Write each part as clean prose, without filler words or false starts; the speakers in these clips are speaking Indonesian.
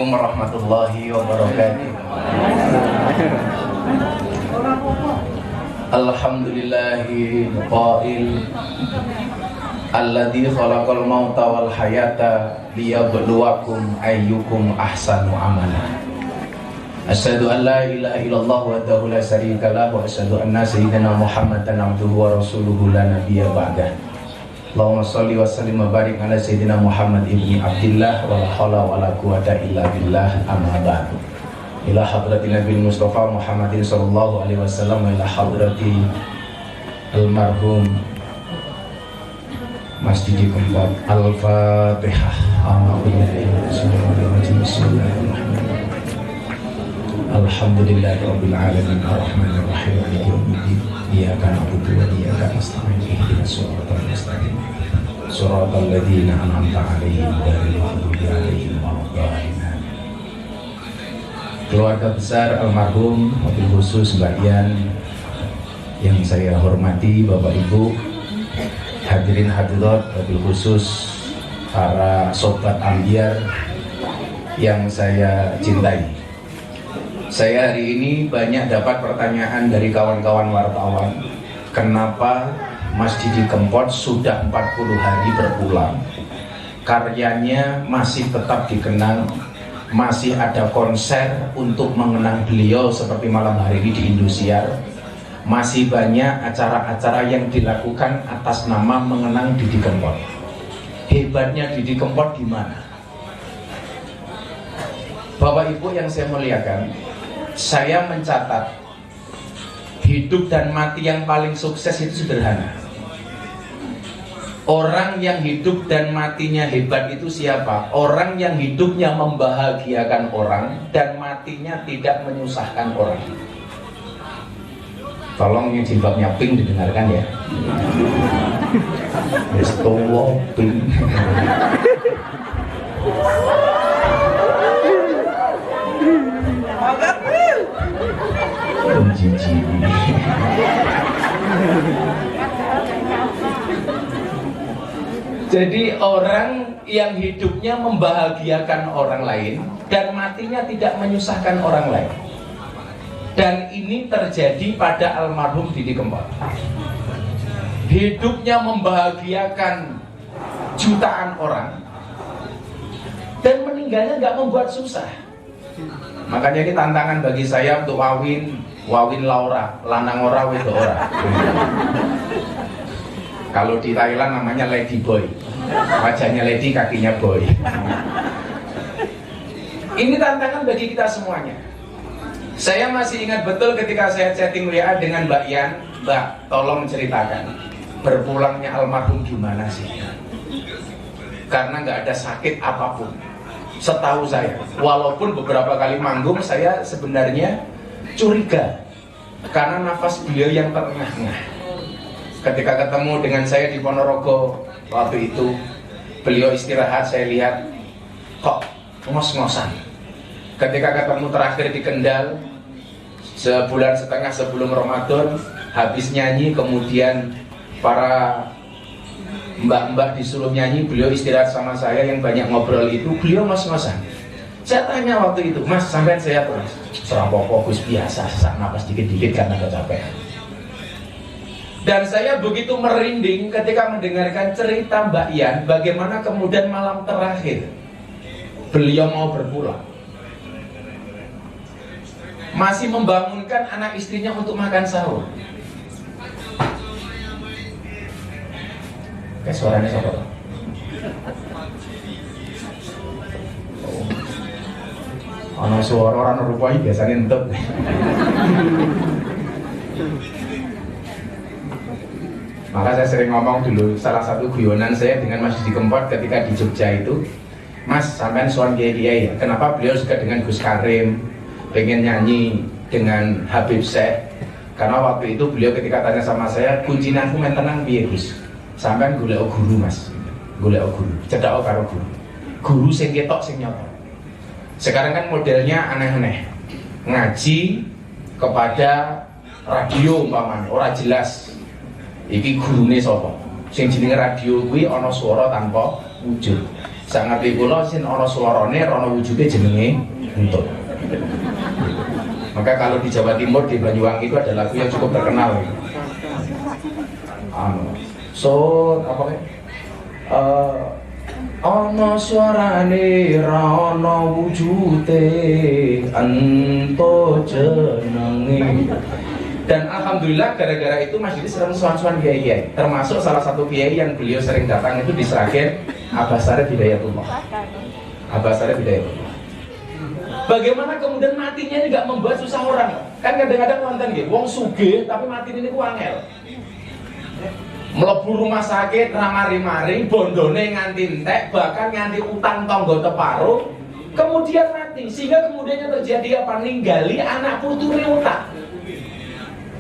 Assalamualaikum warahmatullahi wabarakatuh. Alhamdulillahi qail alladzi khalaqal mauta wal hayata liyabluwakum ayyukum ahsanu amala. Asyhadu an la ilaha illallah wahdahu la syarika lah wa asyhadu anna sayyidina Muhammadan abduhu wa rasuluhu la nabiyya ba'dah. Allahumma sholli wa sallim wa barik ala sayyidina Muhammad ibni Abdillah wa la haula wa la quwata illa billah amma ba'du. Ila hadratin Nabi Mustafa Muhammadin sallallahu alaihi wasallam wa ila hadrati almarhum Masjid Keempat. Al-Fatihah. Alhamdulillahi rabbil alamin arrahmanir rahim maliki yaumiddin iyyaka na'budu wa iyyaka nasta'in ihdinas siratal mustaqim siratal ladzina an'amta 'alaihim ghairil maghdubi 'alaihim waladdallin. Keluarga besar almarhum, wabil khusus Mbak Yan yang saya hormati, Bapak Ibu, hadirin hadirat, wabil khusus para sobat ambiar yang saya cintai. Saya hari ini banyak dapat pertanyaan dari kawan-kawan wartawan, kenapa Masjid Kempot sudah 40 hari berpulang, karyanya masih tetap dikenang, masih ada konser untuk mengenang beliau seperti malam hari ini di Indosiar, masih banyak acara-acara yang dilakukan atas nama mengenang Didi Kempot. Hebatnya Didi Kempot di mana? Bapak Ibu yang saya muliakan, saya mencatat hidup dan mati yang paling sukses itu sederhana. Orang yang hidup dan matinya hebat itu siapa? Orang yang hidupnya membahagiakan orang dan matinya tidak menyusahkan orang. Tolong yang jilbabnya pink didengarkan ya. Restowo pink. Jadi orang yang hidupnya membahagiakan orang lain dan matinya tidak menyusahkan orang lain. Dan ini terjadi pada almarhum Didi Kempot. Hidupnya membahagiakan jutaan orang dan meninggalnya nggak membuat susah. Makanya ini tantangan bagi saya untuk Wawin Laura, lanang ora wedok ora. Kalau di Thailand namanya Lady Boy, wajahnya Lady, kakinya Boy. Ini tantangan bagi kita semuanya. Saya masih ingat betul ketika saya chatting WA dengan Mbak Yan, Mbak, tolong ceritakan berpulangnya almarhum gimana sih? Karena nggak ada sakit apapun, setahu saya. Walaupun beberapa kali manggung saya sebenarnya curiga karena nafas beliau yang terengah-engah. Ketika ketemu dengan saya di Ponorogo waktu itu, beliau istirahat, saya lihat kok ngos-ngosan. Ketika ketemu terakhir di Kendal sebulan setengah sebelum Ramadan, habis nyanyi, kemudian para mbak-mbak disuruh nyanyi, beliau istirahat sama saya yang banyak ngobrol itu, beliau ngos-ngosan. Saya tanya waktu itu, Mas, sampai saya terus serapok fokus biasa, sesak napas dikit-dikit karena kecapean. Dan saya begitu merinding ketika mendengarkan cerita Mbak Yan, bagaimana kemudian malam terakhir beliau mau berpulang, masih membangunkan anak istrinya untuk makan sahur. Kayak suaranya siapa? Ana suara orang rupai biasanya entuk. Maka saya sering ngomong dulu, salah satu guyonan saya dengan Mas Didi Kempot ketika di Jogja itu, Mas, sampean soal kiai ya, kenapa beliau suka dengan Gus Karim, pengen nyanyi dengan Habib Syekh? Karena waktu itu beliau ketika tanya sama saya, kuncinya aku main tenang piye Gus? Sampean golek guru Mas, golek guru, cedak karo guru. Guru sing ketok sing nyoto. Sekarang kan modelnya aneh-aneh, ngaji kepada radio umpamanya, ora jelas. Iki gurune sapa? Sing jenenge radio kuwi ana swara tanpa wujud. Sak ngerti kula sin ana swarane, ana wujude jenenge entut. Maka kalau di Jawa Timur, di Banyuwangi itu ada lagu yang cukup terkenal. Apa kayak? Ana suarane ra ana wujude entut jenenge. Dan alhamdulillah gara-gara itu Mas Didi sering sowan-sowan kiai, termasuk salah satu kiai yang beliau sering datang itu di Sragen, Abah Sarif Hidayatullah. Abah Sarif Hidayatullah. Bagaimana kemudian matinya ini gak membuat susah orang? Kan kadang-kadang nonton gitu, wong sugih tapi mati ini ku angel. Mlebu rumah sakit ramari-mari, bondone nganti entek, bahkan nganti utang tangga teparuh, kemudian mati. Sehingga kemudian yang terjadi apa? Ninggali anak putune utang.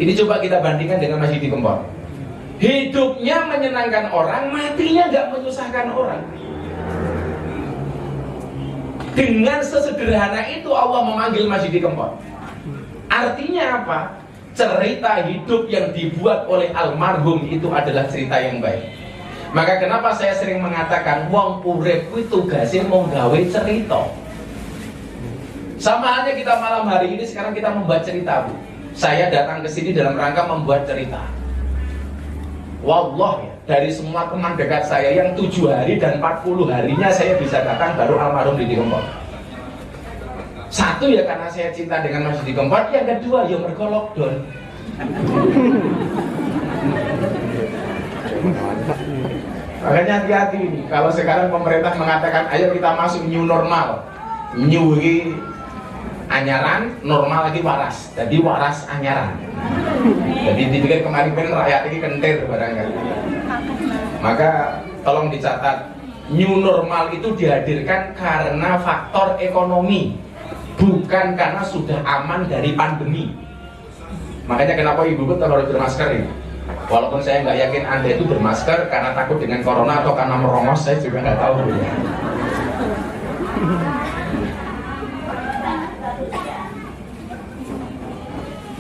Ini coba kita bandingkan dengan Mas Didi Kempot. Hidupnya menyenangkan orang, matinya gak menyusahkan orang. Dengan sesederhana itu Allah memanggil Mas Didi Kempot. Artinya apa? Cerita hidup yang dibuat oleh almarhum itu adalah cerita yang baik. Maka kenapa saya sering mengatakan wong urip kuwi tugasnya mau gawe cerita. Sama halnya kita malam hari ini sekarang kita membuat cerita, Bu. Saya datang ke sini dalam rangka membuat cerita. Wallah ya, dari semua teman dekat saya yang 7 hari dan 40 harinya saya bisa datang baru almarhum Didi Kempot. Satu ya karena saya cinta dengan Mas Didi Kempot, yang kedua ya mergo lockdown. Makanya hati-hati ini, kalau sekarang pemerintah mengatakan ayo kita masuk new normal. New ini anyaran, normal lagi waras. Jadi waras anyaran. Jadi dipikir kemarin rakyat ini kentir barangkali. Maka tolong dicatat, new normal itu dihadirkan karena faktor ekonomi, bukan karena sudah aman dari pandemi. Makanya kenapa ibu-ibu harus bermasker ini. Walaupun saya nggak yakin Anda itu bermasker karena takut dengan corona atau karena merongos, saya juga nggak tahu.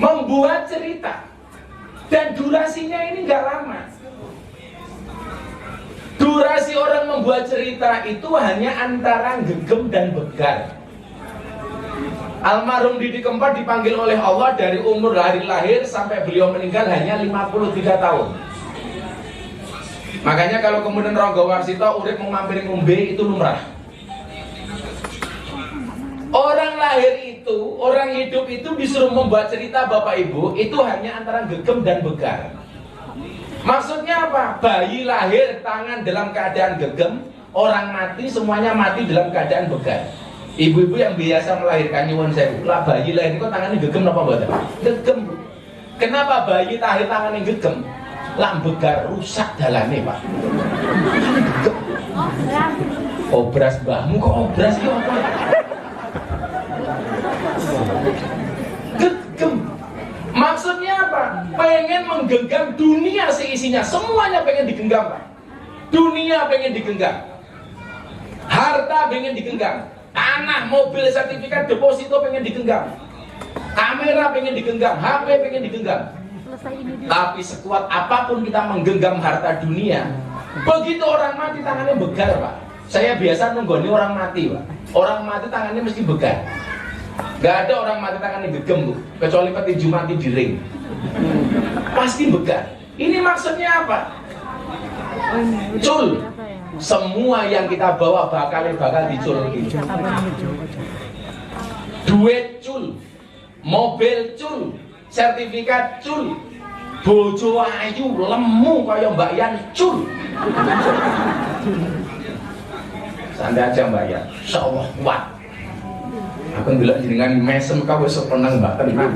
Membuat cerita dan durasinya ini nggak lama. Durasi orang membuat cerita itu hanya antara gegem dan begar. Almarhum Didi Kempot dipanggil oleh Allah dari umur hari lahir sampai beliau meninggal hanya 53 tahun. Makanya kalau kemudian Ronggo Warsito urip mampir ngombe itu lumrah. Orang lahir itu, orang hidup itu disuruh membuat cerita Bapak Ibu, itu hanya antara gegem dan begar. Maksudnya apa? Bayi lahir tangan dalam keadaan gegem, orang mati semuanya mati dalam keadaan begar. Ibu-ibu yang biasa melahirkan nyuwun sewu, lah bayi lahir itu tangannya gegem apa mboten? Gegem. Kenapa bayi lahir tangannya gegem? Lah begar rusak dalane, Pak. Gegem. Obras mbahmu kok obras iki apa? Gegem. Maksudnya apa? Pengen menggenggam dunia seisinya. Semuanya pengen digenggam, Pak. Dunia pengen digenggam. Harta pengen digenggam. Tanah, mobil, sertifikat, deposito pengen digenggam. Kamera pengen digenggam. HP pengen digenggam. Tapi sekuat apapun kita menggenggam harta dunia, begitu orang mati tangannya begar, Pak. Saya biasa nunggoni orang mati, Pak. Orang mati tangannya mesti begar. Gak ada orang mati tangannya gegem, Bu. Kecuali petinju mati di ring. Pasti begar. Ini maksudnya apa? Cul. Semua yang kita bawa bakal dicul. Duit cul. Mobil cul. Sertifikat cul. Bojo ayu lemu kaya Mbak Yan cul. Santai aja Mbak Yan. Insyaallah kuat. Aku ndelok jenengan mesem kau wis seneng Mbak tenang.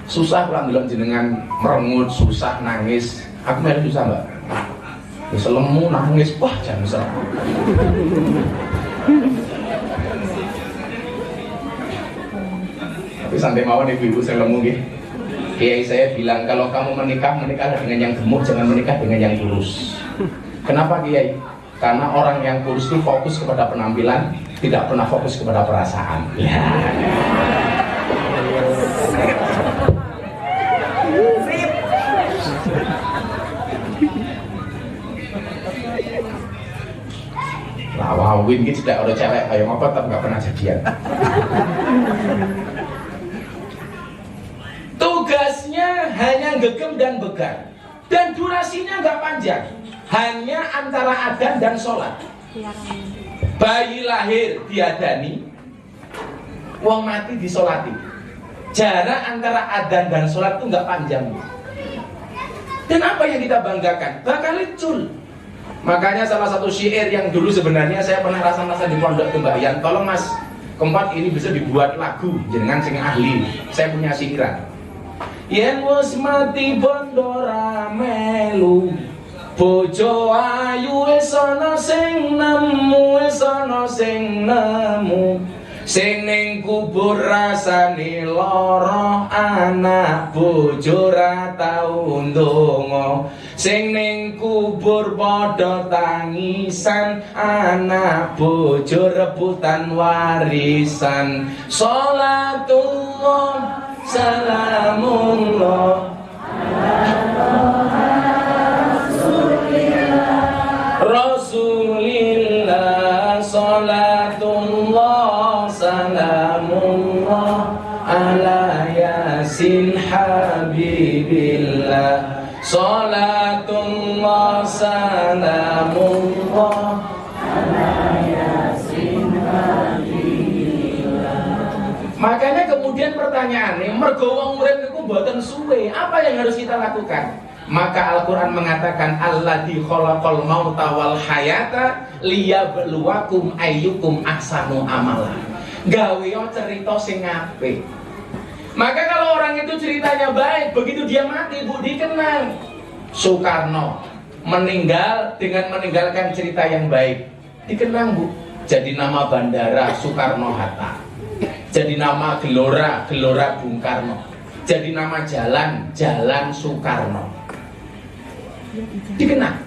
Susah lah ndelok jenengan merengut, susah nangis. Aku melu susah Mbak. Wis lemu nangis, wah jangan usah. Tapi sampai mawon ibu-ibu saya lemu nggih. Kiai saya bilang kalau kamu menikah dengan yang gemuk, jangan menikah dengan yang kurus. Kenapa Kiai? Karena orang yang kurus itu fokus kepada penampilan, tidak pernah fokus kepada perasaan. Ya. Lah Wawin ini tidak ada cewek kayak apa tapi nggak pernah jadian. Tugasnya hanya gegem dan begal, dan durasinya nggak panjang, hanya antara adzan dan sholat. Bayi lahir diadani, wong mati disolati. Jarak antara adzan dan sholat itu nggak panjang. Dan apa yang kita banggakan? Bakal licul. Makanya salah satu syair yang dulu sebenarnya saya pernah rasa-rasa di pondok Mbak tolong mas, keempat ini bisa dibuat lagu jenengan sing ahli. Saya punya syiran. Yen wis mati bondo ra melu, bojo ayu wis ana sing nemu, wis ana sing nemu. Sing ning kubur rasane lara, anak bojo ra tau ndonga. Sing ning kubur padha tangisan, anak bojo rebutan warisan. Salatullah salamullah Rasulillah, salatullah salamullah ala yasin habibillah. Salatullah salamullah ala yasin habibillah. Makanya kemudian pertanyaannya, mergo wong urip niku mboten suwe, apa yang harus kita lakukan? Maka Al-Quran mengatakan alladzi khalaqal mauta wal hayata liyabluwakum ayyukum ahsanu amala. Gawe cerita sing apik. Maka kalau orang itu ceritanya baik, begitu dia mati Bu dikenang. Soekarno meninggal dengan meninggalkan cerita yang baik. Dikenang Bu. Jadi nama bandara Soekarno Hatta. Jadi nama gelora Bung Karno. Jadi nama jalan Soekarno. Dikenang.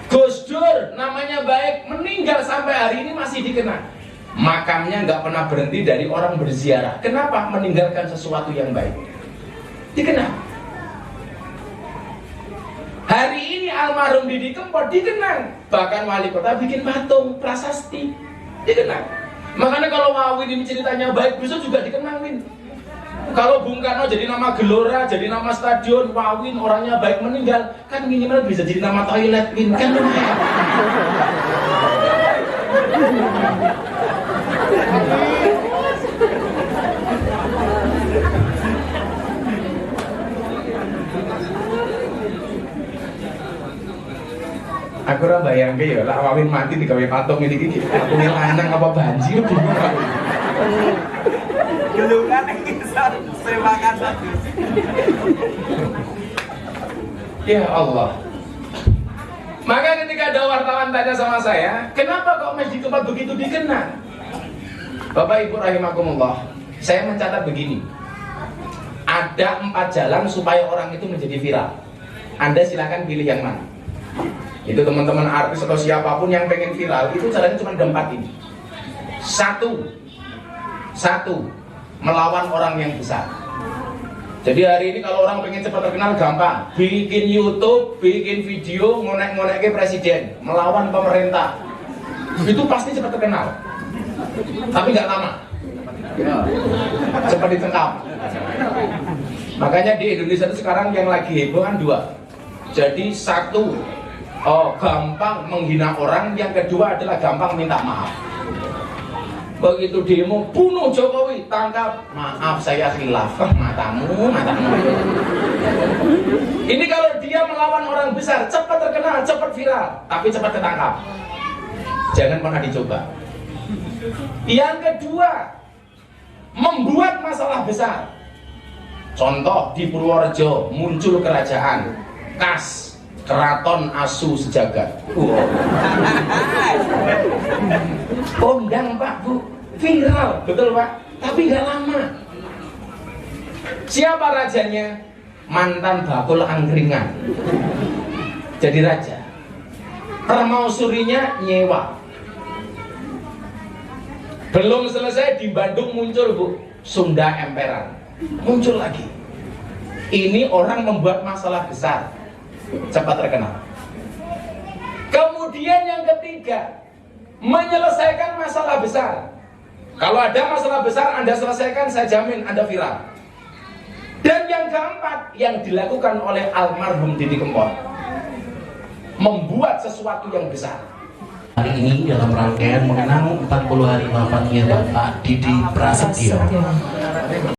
Gus Dur namanya baik, meninggal sampai hari ini masih dikenang. Makamnya nggak pernah berhenti dari orang berziarah. Kenapa? Meninggalkan sesuatu yang baik. Dikenang. Hari ini almarhum Didi Kempot dikenang. Bahkan wali kota bikin patung prasasti. Dikenang. Makanya kalau Wawin ini ceritanya baik, besok juga dikenangin. Kalau Bung Karno jadi nama gelora, jadi nama stadion, Wawin orangnya baik meninggal, kan minimal bisa jadi nama toilet, kan lumayan. Aku ora bayangke ya, lah Wawin mati digawe patung ini iki. Aku lanang apa banjir bingung aku. Gelungan iki sewakan satu. Ya Allah. Maka ketika ada wartawan tanya sama saya, kenapa kok Masjid Kempot begitu dikenang? Bapak Ibu rahimakumullah, saya mencatat begini. Ada 4 jalan supaya orang itu menjadi viral. Anda silakan pilih yang mana. Itu teman-teman artis atau siapapun yang pengen viral, itu caranya cuma ada 4 ini. Satu, melawan orang yang besar. Jadi hari ini kalau orang pengen cepat terkenal gampang, bikin YouTube, bikin video, ngonek-ngonek presiden, melawan pemerintah. Itu pasti cepat terkenal. Tapi nggak lama. Cepat ditangkap. Makanya di Indonesia itu sekarang yang lagi heboh kan 2. Jadi 1, gampang menghina orang, yang kedua adalah gampang minta maaf. Begitu demo bunuh Jokowi, tangkap, maaf saya khilaf, matamu. Ini kalau dia melawan orang besar, cepat terkenal, cepat viral, tapi cepat ketangkap. Jangan pernah dicoba. Yang kedua, membuat masalah besar. Contoh di Purworejo muncul kerajaan Kas, Keraton Asu Sejagat. Kondang Pak Bu, viral, betul Pak, tapi nggak lama. Siapa rajanya? Mantan bakul angkringan, jadi raja. Permausurinya nyewa. Belum selesai di Bandung muncul Bu, Sunda Emperan, muncul lagi. Ini orang membuat masalah besar, cepat terkenal. Kemudian Kemudian yang ketiga, menyelesaikan masalah besar. Kalau ada masalah besar Anda selesaikan, saya jamin Anda viral. Dan yang keempat, yang dilakukan oleh almarhum Didi Kempot, membuat sesuatu yang besar. Hari ini dalam rangkaian mengenang 40 hari wafatnya Bapak Didi Prasetyo.